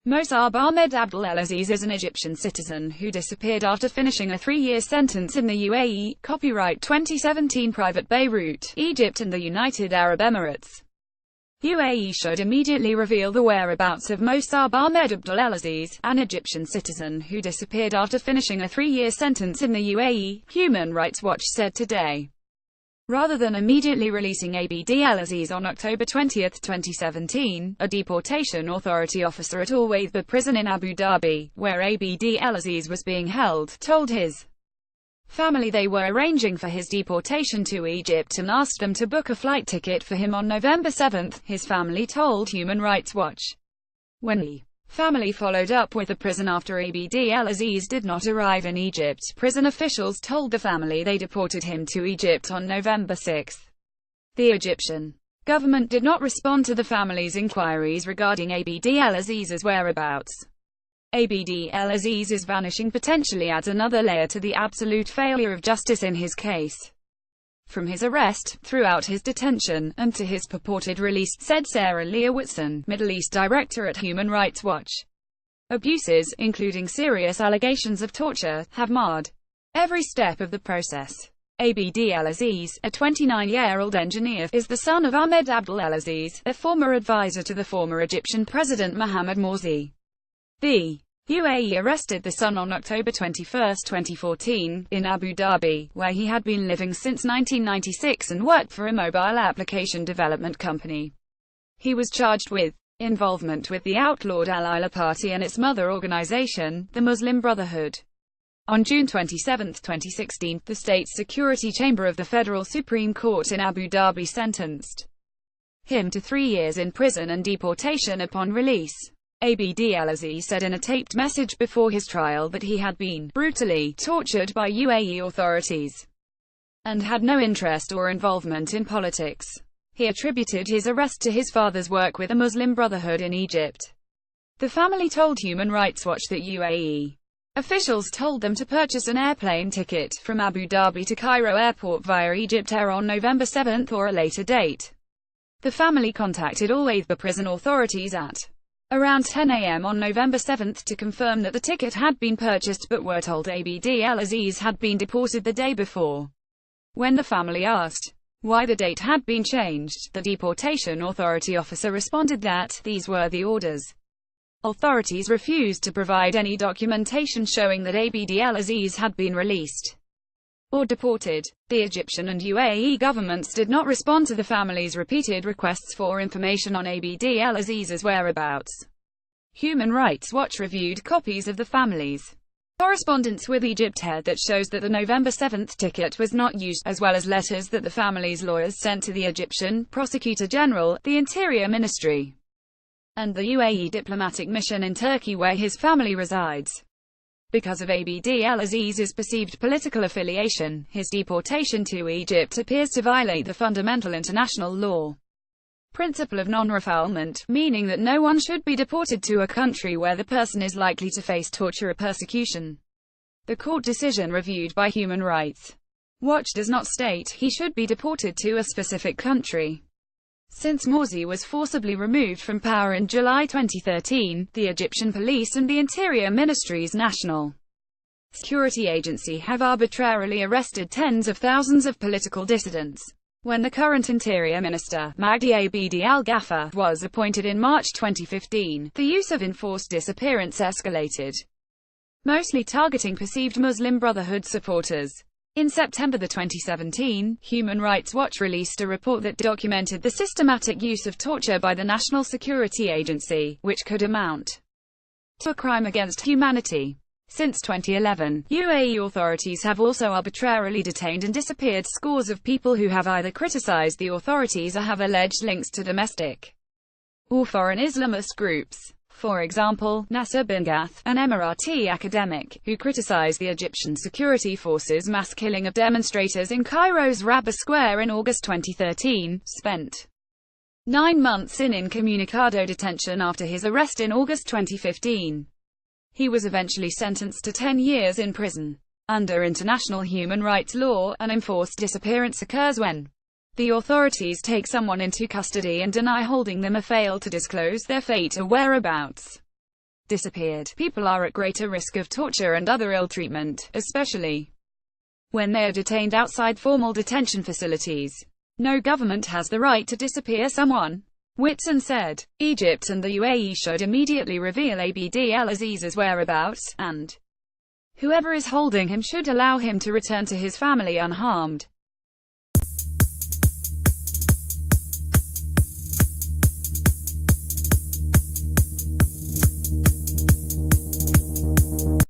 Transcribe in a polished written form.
Mossab Ahmed Abdelaziz is an Egyptian citizen who disappeared after finishing a 3-year sentence in the UAE. Copyright 2017 Private Beirut, Egypt and the United Arab Emirates. UAE should immediately reveal the whereabouts of Mossab Ahmed Abdelaziz, an Egyptian citizen who disappeared after finishing a 3-year sentence in the UAE, Human Rights Watch said today. Rather than immediately releasing Abdelaziz on October 20, 2017, a deportation authority officer at Al Wathba prison in Abu Dhabi, where Abdelaziz was being held, told his family they were arranging for his deportation to Egypt and asked them to book a flight ticket for him on November 7, his family told Human Rights Watch. When the family followed up with the prison after Abdelaziz did not arrive in Egypt, prison officials told the family they deported him to Egypt on November 6. The Egyptian government did not respond to the family's inquiries regarding Abdelaziz's whereabouts. Abdelaziz's vanishing potentially adds another layer to the absolute failure of justice in his case. From his arrest, throughout his detention, and to his purported release, said Sarah Leah Whitson, Middle East director at Human Rights Watch. Abuses, including serious allegations of torture, have marred every step of the process. Abdelaziz, a 29-year-old engineer, is the son of Ahmed Abdelaziz, a former advisor to the former Egyptian President Mohamed Morsi. The UAE arrested the son on October 21, 2014, in Abu Dhabi, where he had been living since 1996 and worked for a mobile application development company. He was charged with involvement with the outlawed Al-Ila Party and its mother organization, the Muslim Brotherhood. On June 27, 2016, the State Security Chamber of the Federal Supreme Court in Abu Dhabi sentenced him to 3 years in prison and deportation upon release. Abdelaziz said in a taped message before his trial that he had been brutally tortured by UAE authorities and had no interest or involvement in politics. He attributed his arrest to his father's work with the Muslim Brotherhood in Egypt. The family told Human Rights Watch that UAE officials told them to purchase an airplane ticket from Abu Dhabi to Cairo Airport via Egypt Air on November 7 or a later date. The family contacted Al Wathba prison authorities at around 10 a.m. on November 7 to confirm that the ticket had been purchased, but were told Abdelaziz had been deported the day before. When the family asked why the date had been changed, the deportation authority officer responded that these were the orders. Authorities refused to provide any documentation showing that Abdelaziz had been released or deported. The Egyptian and UAE governments did not respond to the family's repeated requests for information on Abdelaziz's whereabouts. Human Rights Watch reviewed copies of the family's correspondence with Egypt Air that shows that the November 7 ticket was not used, as well as letters that the family's lawyers sent to the Egyptian Prosecutor General, the Interior Ministry, and the UAE diplomatic mission in Turkey where his family resides. Because of Abdelaziz's perceived political affiliation, his deportation to Egypt appears to violate the fundamental international law principle of non-refoulement, meaning that no one should be deported to a country where the person is likely to face torture or persecution. The court decision reviewed by Human Rights Watch does not state he should be deported to a specific country. Since Morsi was forcibly removed from power in July 2013, the Egyptian police and the Interior Ministry's National Security Agency have arbitrarily arrested tens of thousands of political dissidents. When the current Interior Minister, Mahdi Abdi Al-Ghaffar, was appointed in March 2015, the use of enforced disappearance escalated, mostly targeting perceived Muslim Brotherhood supporters. In September 2017, Human Rights Watch released a report that documented the systematic use of torture by the National Security Agency, which could amount to a crime against humanity. Since 2011, UAE authorities have also arbitrarily detained and disappeared scores of people who have either criticized the authorities or have alleged links to domestic or foreign Islamist groups. For example, Nasser Bingath, an Emirati academic, who criticized the Egyptian security forces' mass killing of demonstrators in Cairo's Rabah Square in August 2013, spent 9 months in incommunicado detention after his arrest in August 2015. He was eventually sentenced to 10 years in prison. Under international human rights law, an enforced disappearance occurs when the authorities take someone into custody and deny holding them or fail to disclose their fate or whereabouts. disappeared. People are at greater risk of torture and other ill treatment, especially when they are detained outside formal detention facilities. No government has the right to disappear someone, Whitson said. Egypt and the UAE should immediately reveal Abd el-Aziz's whereabouts, and whoever is holding him should allow him to return to his family unharmed.